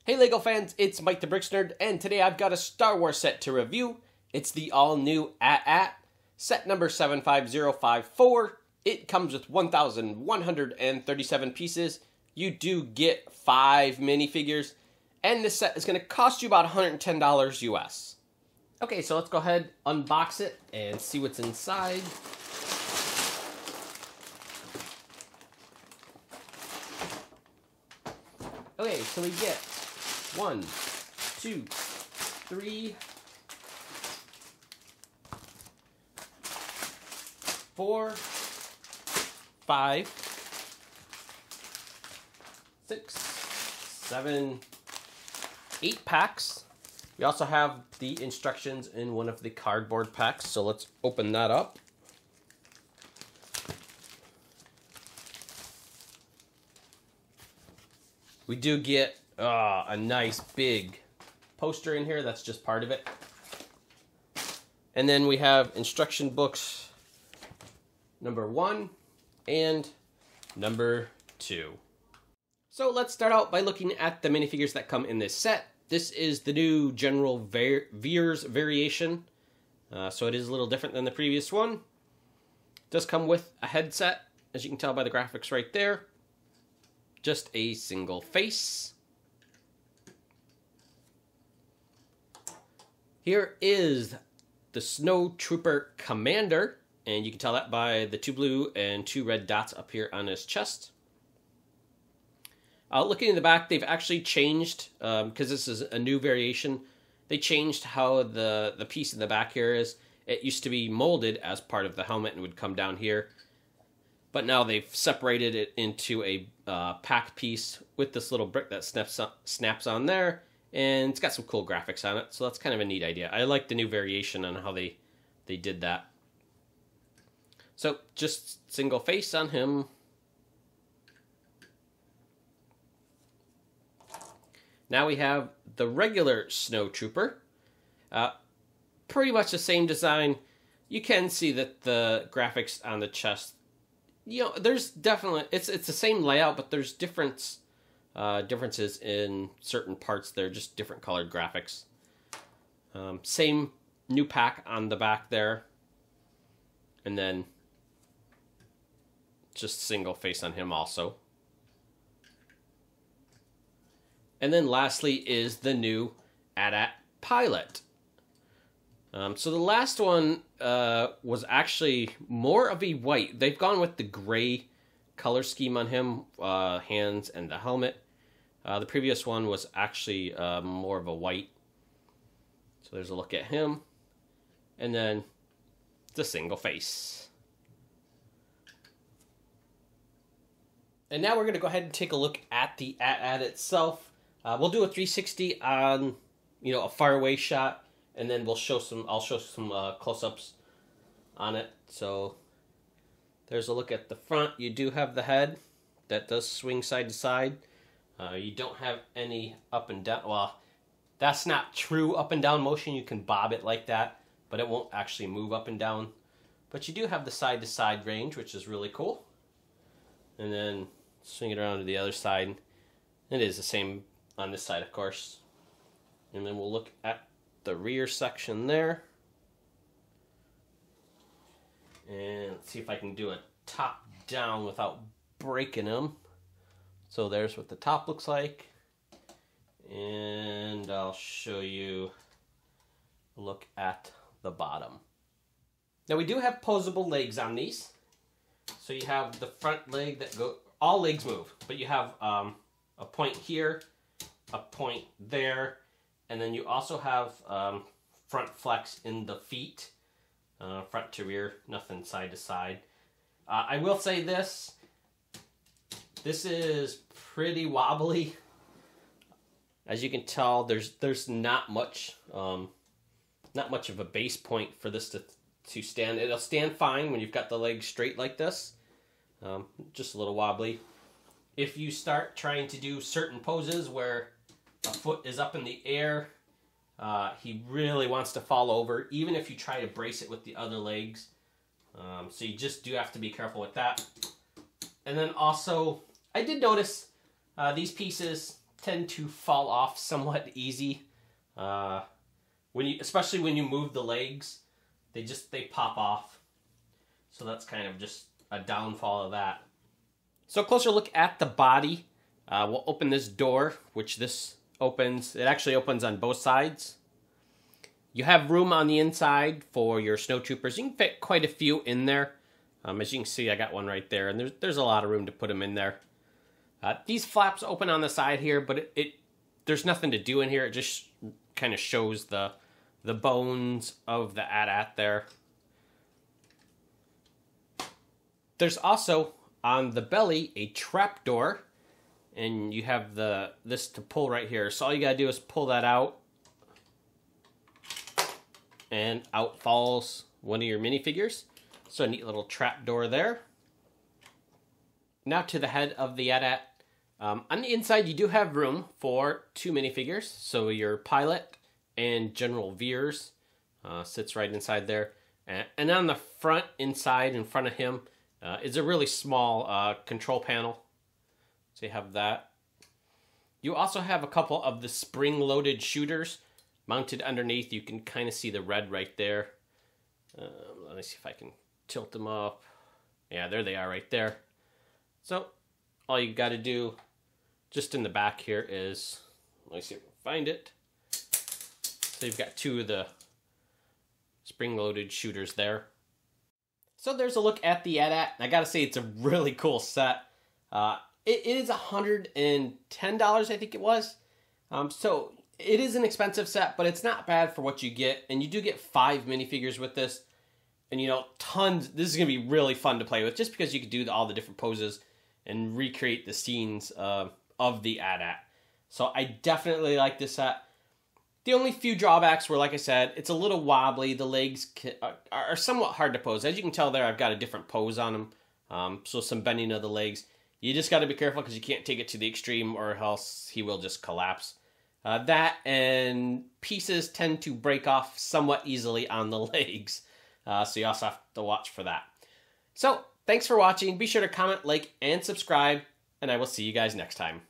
Hey LEGO fans, it's Mike the BricksNerd, and today I've got a Star Wars set to review. It's the all-new AT-AT, set number 75054. It comes with 1,137 pieces. You do get 5 minifigures, and this set is going to cost you about $110 US. Okay, so let's go ahead, unbox it, and see what's inside. Okay, so we get 1, 2, 3, 4, 5, 6, 7, 8 packs. We also have the instructions in one of the cardboard packs, so let's open that up. We do get a nice big poster in here. That's just part of it. And then we have instruction books number 1 and number 2. So let's start out by looking at the minifigures that come in this set. This is the new General Veers variation. So it is a little different than the previous one. It does come with a headset, as you can tell by the graphics right there. Just a single face. Here is the Snowtrooper Commander, and you can tell that by the 2 blue and 2 red dots up here on his chest. Looking in the back, they've actually changed, because this is a new variation, they changed how the piece in the back here is. It used to be molded as part of the helmet and would come down here. But now they've separated it into a pack piece with this little brick that snaps on there. And it's got some cool graphics on it, so that's kind of a neat idea. I like the new variation on how they did that. So, just single face on him. Now we have the regular Snowtrooper. Pretty much the same design. You can see that the graphics on the chest, you know, there's definitely, it's the same layout, but there's differences in certain parts. They're just different colored graphics. Same new pack on the back there. And then just single face on him also. And then lastly is the new AT-AT pilot. So the last one was actually more of a white. They've gone with the gray color scheme on him, hands and the helmet. The previous one was actually more of a white. So there's a look at him. And then the single face. And now we're going to go ahead and take a look at the AT-AT itself. We'll do a 360 on, you know, a faraway shot, and then I'll show some close-ups on it. So there's a look at the front. You do have the head that does swing side to side. You don't have any up and down. Well, that's not true up and down motion. You can bob it like that, but it won't actually move up and down. But you do have the side to side range, which is really cool. And then swing it around to the other side. It is the same on this side, of course. And then we'll look at the rear section there. And let's see if I can do a top down without breaking them. So there's what the top looks like. And I'll show you a look at the bottom. Now we do have posable legs on these. So you have the front leg that all legs move, but you have a point here, a point there, and then you also have front flex in the feet, front to rear, nothing side to side. I will say this is pretty wobbly. As you can tell, there's not much of a base point for this to stand. It'll stand fine when you've got the legs straight like this. Just a little wobbly. If you start trying to do certain poses where a foot is up in the air, he really wants to fall over, even if you try to brace it with the other legs. So you just do have to be careful with that. And then also, I did notice these pieces, tend to fall off somewhat easy. Especially when you move the legs, they pop off. So that's kind of just a downfall of that. So a closer look at the body. We'll open this door, which this opens. It actually opens on both sides. You have room on the inside for your Snowtroopers. You can fit quite a few in there. As you can see, I got one right there, and there's a lot of room to put them in there. These flaps open on the side here, but there's nothing to do in here. It just kind of shows the bones of the AT-AT there. There's also on the belly a trap door, and you have this to pull right here. So all you gotta do is pull that out, and out falls one of your minifigures. So a neat little trap door there. Now to the head of the AT-AT. On the inside, you do have room for 2 minifigures. So your pilot and General Veers sits right inside there. And on the front, inside, in front of him, is a really small control panel. So you have that. You also have a couple of the spring-loaded shooters mounted underneath. You can kind of see the red right there. Let me see if I can tilt them up. Yeah, there they are right there. So all you got to do just in the back here is, let me see if I can find it. So you've got 2 of the spring-loaded shooters there. So there's a look at the AT-AT. I got to say, it's a really cool set. It is $110, I think it was. So it is an expensive set, but it's not bad for what you get. And you do get 5 minifigures with this. And, you know, tons. This is going to be really fun to play with, just because you can do all the different poses and recreate the scenes of the AT-AT. So I definitely like this set. The only few drawbacks were, like I said, it's a little wobbly. The legs are somewhat hard to pose. As you can tell there, I've got a different pose on them. So some bending of the legs. You just got to be careful because you can't take it to the extreme or else he will just collapse. That and pieces tend to break off somewhat easily on the legs. So you also have to watch for that. So, thanks for watching. Be sure to comment, like, and subscribe, and I will see you guys next time.